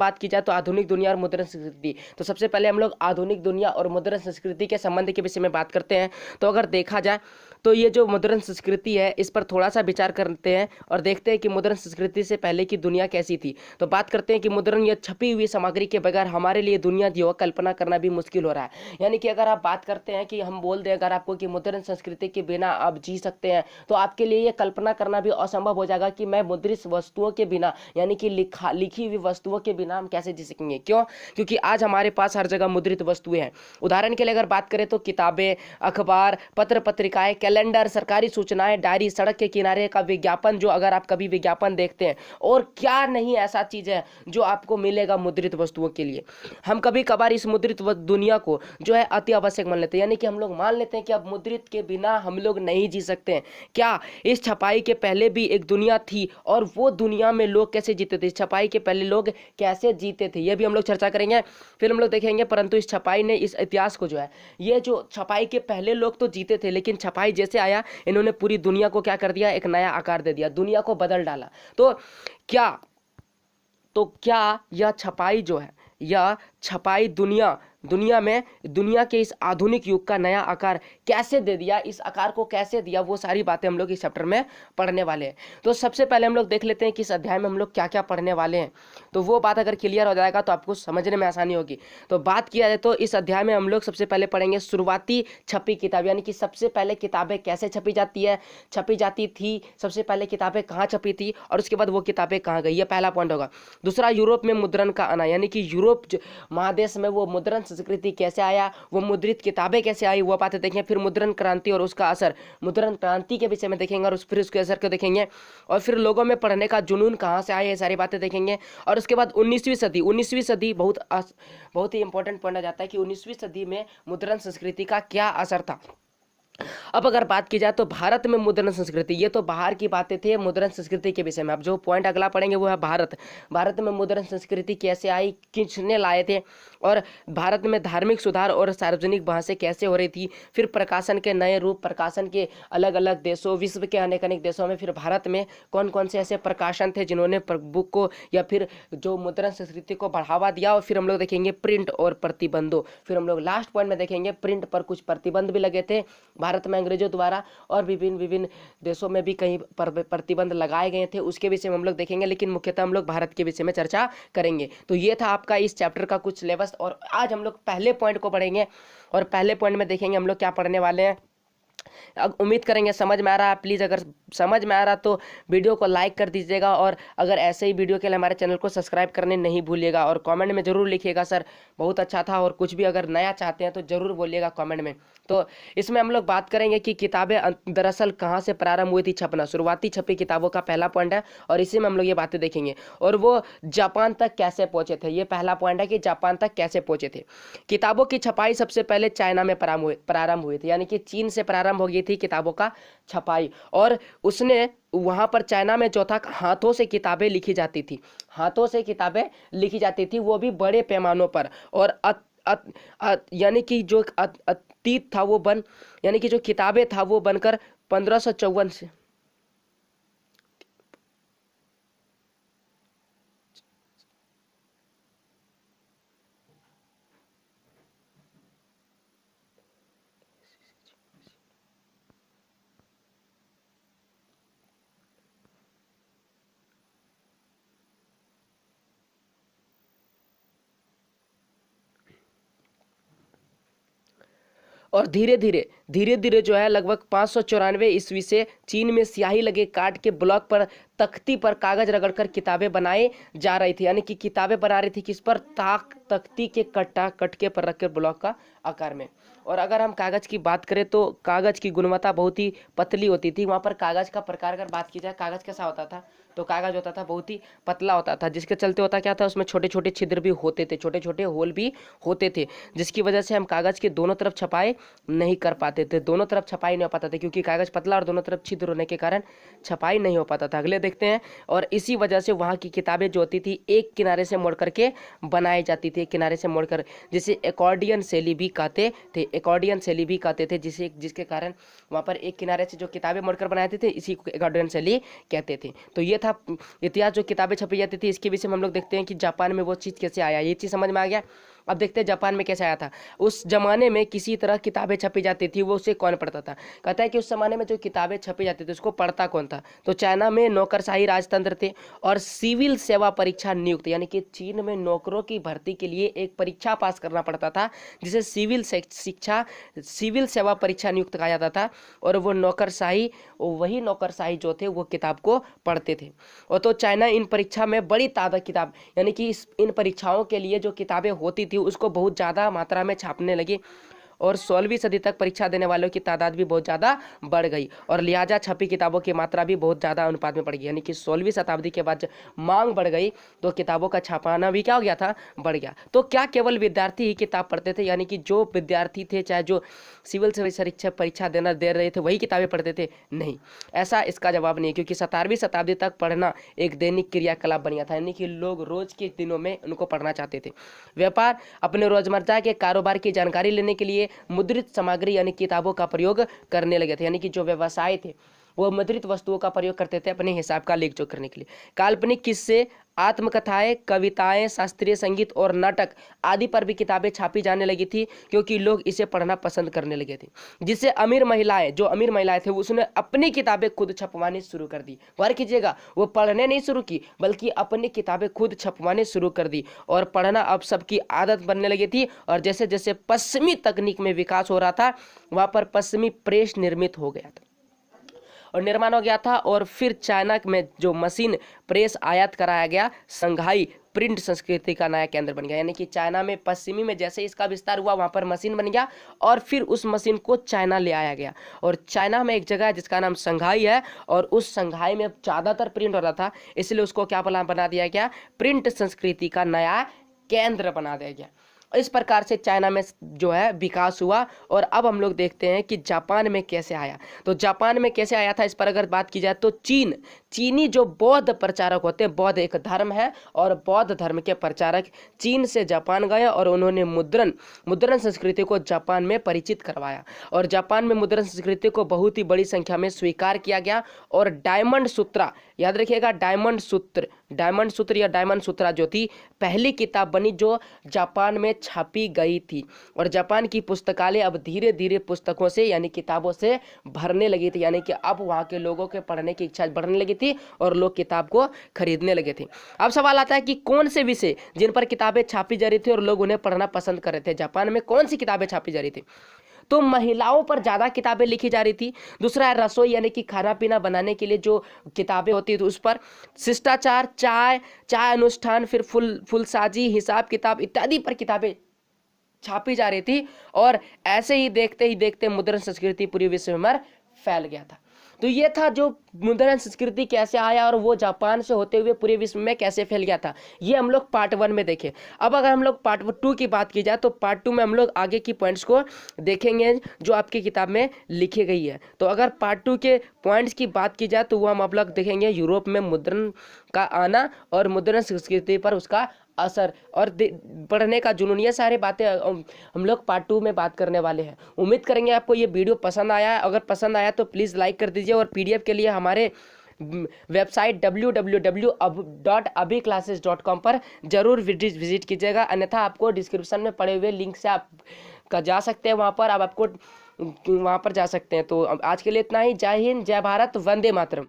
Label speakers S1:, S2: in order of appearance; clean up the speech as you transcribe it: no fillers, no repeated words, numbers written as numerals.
S1: बात की जाए तो आधुनिक दुनिया और मुद्रण संस्कृति, तो सबसे पहले हम लोग आधुनिक दुनिया और मुद्रण संस्कृति के संबंध के विषय में बात करते हैं। तो अगर देखा जाए तो ये जो मुद्रण संस्कृति है इस पर थोड़ा सा विचार करते हैं और देखते हैं कि मुद्रण संस्कृति से पहले की दुनिया कैसी थी। तो बात करते हैं कि मुद्रण या छपी हुई सामग्री के बगैर हमारे लिए दुनिया जो है कल्पना करना भी मुश्किल हो रहा है। यानी कि अगर आप बात करते हैं कि हम बोल दें अगर आपको कि मुद्रण संस्कृति के बिना आप जी सकते हैं, तो आपके लिए ये कल्पना करना भी असंभव हो जाएगा कि मैं मुद्रित वस्तुओं के बिना यानी कि लिखी हुई वस्तुओं के बिना हम कैसे जी सकेंगे। क्यों? क्योंकि आज हमारे पास हर जगह मुद्रित वस्तुएं हैं। उदाहरण के लिए अगर बात करें तो किताबें, अखबार, पत्र पत्रिकाएं, कैलेंडर, सरकारी सूचनाएं, डायरी, सड़क के किनारे का विज्ञापन, जो अगर आप कभी विज्ञापन देखते हैं, और क्या नहीं ऐसा चीज है जो आपको मिलेगा मुद्रित वस्तुओं के लिए। हम कभी कभार इस मुद्रित दुनिया को जो है अति आवश्यक मान लेते हैं, यानी कि हम लोग मान लेते हैं कि अब मुद्रित के बिना हम लोग नहीं जी सकते हैं। क्या इस छपाई के पहले भी एक दुनिया थी और वो दुनिया में लोग कैसे जीते थे, छपाई के पहले लोग कैसे जीते थे, ये भी हम लोग चर्चा करेंगे। फिर हम लोग देखेंगे परंतु इस छपाई ने इस इतिहास को जो है, ये जो छपाई के पहले लोग तो जीते थे लेकिन छपाई जैसे आया इन्होंने पूरी दुनिया को क्या कर दिया, एक नया आकार दे दिया, दुनिया को बदल डाला। तो क्या यह छपाई जो है, यह छपाई दुनिया में दुनिया के इस आधुनिक युग का नया आकार कैसे दे दिया, इस आकार को कैसे दिया, वो सारी बातें हम लोग इस चैप्टर में पढ़ने वाले हैं। तो सबसे पहले हम लोग देख लेते हैं कि इस अध्याय में हम लोग क्या क्या पढ़ने वाले हैं। तो वो बात अगर क्लियर हो जाएगा तो आपको समझने में आसानी होगी। तो बात किया जाए तो इस अध्याय में हम लोग सबसे पहले पढ़ेंगे शुरुआती छपी किताब, यानी कि सबसे पहले किताबें कैसे छपी जाती थी, सबसे पहले किताबें कहाँ छपी थी और उसके बाद वो किताबें कहाँ गई, ये पहला पॉइंट होगा। दूसरा, यूरोप में मुद्रण का आना, यानी कि यूरोप महादेश में वो मुद्रण संस्कृति कैसे आया, वो मुद्रित किताबें कैसे आई, वो बातें देखेंगे। फिर मुद्रण क्रांति और उसका असर, मुद्रण क्रांति के विषय में देखेंगे और फिर उसके असर को देखेंगे। और फिर लोगों में पढ़ने का जुनून कहाँ से आया, ये सारी बातें देखेंगे। और उसके बाद 19वीं सदी बहुत ही इंपॉर्टेंट पॉइंट आ जाता है कि 19वीं सदी में मुद्रण संस्कृति का क्या असर था। अब अगर बात की जाए तो भारत में मुद्रण संस्कृति, ये तो बाहर की बातें थी मुद्रण संस्कृति के विषय में। अब जो पॉइंट अगला पढ़ेंगे वो है भारत में मुद्रण संस्कृति कैसे आई, किसने लाए थे, और भारत में धार्मिक सुधार और सार्वजनिक बहसें कैसे हो रही थी। फिर प्रकाशन के नए रूप, प्रकाशन के अलग अलग देशों, विश्व के अनेक देशों में फिर भारत में कौन कौन से ऐसे प्रकाशन थे जिन्होंने बुक को या फिर जो मुद्रण संस्कृति को बढ़ावा दिया। और फिर हम लोग देखेंगे प्रिंट और प्रतिबंधों। फिर हम लोग लास्ट पॉइंट में देखेंगे प्रिंट पर कुछ प्रतिबंध भी लगे थे भारत में अंग्रेजों द्वारा, और विभिन्न देशों में भी कहीं प्रतिबंध लगाए गए थे, उसके विषय में हम लोग देखेंगे। लेकिन मुख्यतः हम लोग भारत के विषय में चर्चा करेंगे। तो ये था आपका इस चैप्टर का कुछ सिलेबस, और आज हम लोग पहले पॉइंट को पढ़ेंगे और पहले पॉइंट में देखेंगे हम लोग क्या पढ़ने वाले हैं। उम्मीद करेंगे समझ में आ रहा है। प्लीज़ अगर समझ में आ रहा तो वीडियो को लाइक कर दीजिएगा, और अगर ऐसे ही वीडियो के लिए हमारे चैनल को सब्सक्राइब करने नहीं भूलिएगा, और कमेंट में ज़रूर लिखिएगा सर बहुत अच्छा था, और कुछ भी अगर नया चाहते हैं तो ज़रूर बोलिएगा कमेंट में। तो इसमें हम लोग बात करेंगे कि किताबें दरअसल कहाँ से प्रारंभ हुई थी छपना, शुरुआती छपी किताबों का पहला पॉइंट है, और इसी में हम लोग ये बातें देखेंगे। और वो जापान तक कैसे पहुँचे थे, ये पहला पॉइंट है कि जापान तक कैसे पहुँचे थे। किताबों की छपाई सबसे पहले चाइना में प्रारंभ हुई थी, यानी कि चीन से प्रारंभ हो गई थी किताबों का छपाई। और उसने वहां पर चाइना में जो था हाथों से किताबें लिखी जाती थी, हाथों से किताबें लिखी जाती थी, वो भी बड़े पैमानों पर। और यानी कि जो अतीत था वो यानी कि जो किताबें था वो बनकर 1554 से और धीरे धीरे जो है लगभग 594 ईस्वी से चीन में स्याही लगे काट के ब्लॉक पर, तख्ती पर कागज रगड़कर किताबें बनाई जा रही थी। यानी कि किताबें बना रही थी किस पर, तख्ती के कटके पर रखकर ब्लॉक का आकार में। और अगर हम कागज की बात करें तो कागज की गुणवत्ता बहुत ही पतली होती थी। वहाँ पर कागज का प्रकार अगर बात की जाए, कागज कैसा होता था, तो कागज होता था बहुत ही पतला होता था, जिसके चलते होता क्या था, उसमें छोटे छोटे छिद्र भी होते थे, छोटे छोटे होल भी होते थे, जिसकी वजह से हम कागज के दोनों तरफ छपाई नहीं कर पाते थे, दोनों तरफ छपाई नहीं हो पाता था, क्योंकि कागज पतला और दोनों तरफ छिद्र होने के कारण छपाई नहीं हो पाता था। अगले देखते हैं। और इसी वजह से वहाँ की किताबें जो होती थी एक किनारे से मोड़ करके बनाई जाती थी, एक किनारे से मोड़कर, जिसे एकॉर्डियन शैली भी कहते थे, जिसके कारण वहाँ पर एक किनारे से जो किताबें मोड़कर बनाए थे इसी को एकॉर्डियन शैली कहते थे। तो ये था इतिहास जो किताबें छपी जाती थी, इसके विषय में हम लोग देखते हैं कि जापान में वो चीज़ कैसे आया, ये चीज़ समझ में आ गया। अब देखते हैं जापान में कैसे आया था। उस जमाने में किसी तरह किताबें छपी जाती थी, वो उसे कौन पढ़ता था? कहता है कि उस जमाने में जो किताबें छपी जाती थी उसको पढ़ता कौन था? तो चाइना में नौकरशाही राजतंत्र थे और सिविल सेवा परीक्षा नियुक्त, यानी कि चीन में नौकरों की भर्ती के लिए एक परीक्षा पास करना पड़ता था जिसे सिविल सेवा परीक्षा नियुक्त कहा जाता था। और वो वही नौकरशाही जो थे वो किताब को पढ़ते थे। और तो चाइना इन परीक्षा में बड़ी तादाद किताब, यानी कि इन परीक्षाओं के लिए जो किताबें होती थी उसको बहुत ज़्यादा मात्रा में छापने लगी और 16वीं सदी तक परीक्षा देने वालों की तादाद भी बहुत ज़्यादा बढ़ गई और लिहाजा छपी किताबों की मात्रा भी बहुत ज़्यादा अनुपात में बढ़ गई। यानी कि 16वीं शताब्दी के बाद जब मांग बढ़ गई तो किताबों का छापाना भी क्या हो गया था? बढ़ गया। तो क्या केवल विद्यार्थी ही किताब पढ़ते थे? यानी कि जो विद्यार्थी थे, चाहे जो सिविल परीक्षा दे रहे थे, वही किताबें पढ़ते थे? नहीं, ऐसा इसका जवाब नहीं, क्योंकि 17वीं शताब्दी तक पढ़ना एक दैनिक क्रियाकलाप बन गया था। यानी कि लोग रोज के दिनों में उनको पढ़ना चाहते थे। व्यापार अपने रोजमर्रा के कारोबार की जानकारी लेने के लिए मुद्रित सामग्री यानी किताबों का प्रयोग करने लगे थे। यानी कि जो व्यवसाय थे वो मुद्रित वस्तुओं का प्रयोग करते थे अपने हिसाब का लेख जोख करने के लिए। काल्पनिक किस्से, आत्मकथाएं, कविताएं, शास्त्रीय संगीत और नाटक आदि पर भी किताबें छापी जाने लगी थी, क्योंकि लोग इसे पढ़ना पसंद करने लगे थे। जिससे अमीर महिलाएं थे उसने अपनी किताबें खुद छपवानी शुरू कर दी। गौर कीजिएगा, वो पढ़ने नहीं शुरू की बल्कि अपनी किताबें खुद छपवानी शुरू कर दी और पढ़ना अब सबकी आदत बनने लगी थी। और जैसे जैसे पश्चिमी तकनीक में विकास हो रहा था, वहाँ पर पश्चिमी प्रेस निर्मित हो गया था और निर्माण हो गया था। और फिर चाइना में जो मशीन प्रेस आयात कराया गया, संघाई प्रिंट संस्कृति का नया केंद्र बन गया। यानी कि चाइना में पश्चिमी में जैसे इसका विस्तार हुआ, वहाँ पर मशीन बन गया और फिर उस मशीन को चाइना ले आया गया। और चाइना में एक जगह है जिसका नाम संघाई है और उस संघाई में ज़्यादातर प्रिंट हो रहा था, इसलिए उसको क्या बना दिया गया? प्रिंट संस्कृति का नया केंद्र बना दिया गया। इस प्रकार से चाइना में जो है विकास हुआ। और अब हम लोग देखते हैं कि जापान में कैसे आया। तो जापान में कैसे आया था, इस पर अगर बात की जाए तो चीनी जो बौद्ध प्रचारक होते हैं, बौद्ध एक धर्म है और बौद्ध धर्म के प्रचारक चीन से जापान गए और उन्होंने मुद्रण संस्कृति को जापान में परिचित करवाया। और जापान में मुद्रण संस्कृति को बहुत ही बड़ी संख्या में स्वीकार किया गया। और डायमंड सूत्रा, याद रखिएगा, डायमंड सूत्र या डायमंड सूत्रा जो थी पहली किताब बनी जो जापान में छापी गई थी। और जापान की पुस्तकालय अब धीरे धीरे पुस्तकों से यानी किताबों से भरने लगी थी। यानी कि अब वहाँ के लोगों के पढ़ने की इच्छा बढ़ने लगी थी और लोग किताब को खरीदने लगे थे। अब सवाल आता है कि कौन से विषय जिन पर किताबें छापी जा रही थी और लोग उन्हें पढ़ना पसंद कर रहे थे? जापान में कौन सी किताबें छापी जा रही थी? तो महिलाओं पर ज़्यादा किताबें लिखी जा रही थी। दूसरा है रसोई, यानी कि खाना पीना बनाने के लिए जो किताबें होती थी उस पर। शिष्टाचार, चाय अनुष्ठान, फिर फुलसाजी, हिसाब किताब इत्यादि पर किताबें छापी जा रही थी। और ऐसे ही देखते मुद्रण संस्कृति पूरे विश्व में फैल गया था। तो ये था जो मुद्रण संस्कृति कैसे आया और वो जापान से होते हुए पूरे विश्व में कैसे फैल गया था, ये हम लोग पार्ट 1 में देखे। अब अगर हम लोग पार्ट 2 की बात की जाए तो पार्ट 2 में हम लोग आगे की पॉइंट्स को देखेंगे जो आपकी किताब में लिखी गई है। तो अगर पार्ट 2 के पॉइंट्स की बात की जाए तो वो हम आप लोग देखेंगे यूरोप में मुद्रण का आना और मुद्रण संस्कृति पर उसका असर और पढ़ने का जुनून, ये सारी बातें हम लोग पार्ट 2 में बात करने वाले हैं। उम्मीद करेंगे आपको ये वीडियो पसंद आया है। अगर पसंद आया तो प्लीज़ लाइक कर दीजिए और पीडीएफ के लिए हमारे वेबसाइट www.abhiclasses.com पर जरूर विजिट कीजिएगा। अन्यथा आपको डिस्क्रिप्शन में पड़े हुए लिंक से आप जा सकते हैं, वहाँ पर आप आपको वहाँ पर जा सकते हैं। तो आज के लिए इतना ही। जय हिंद, जय भारत, वंदे मातरम।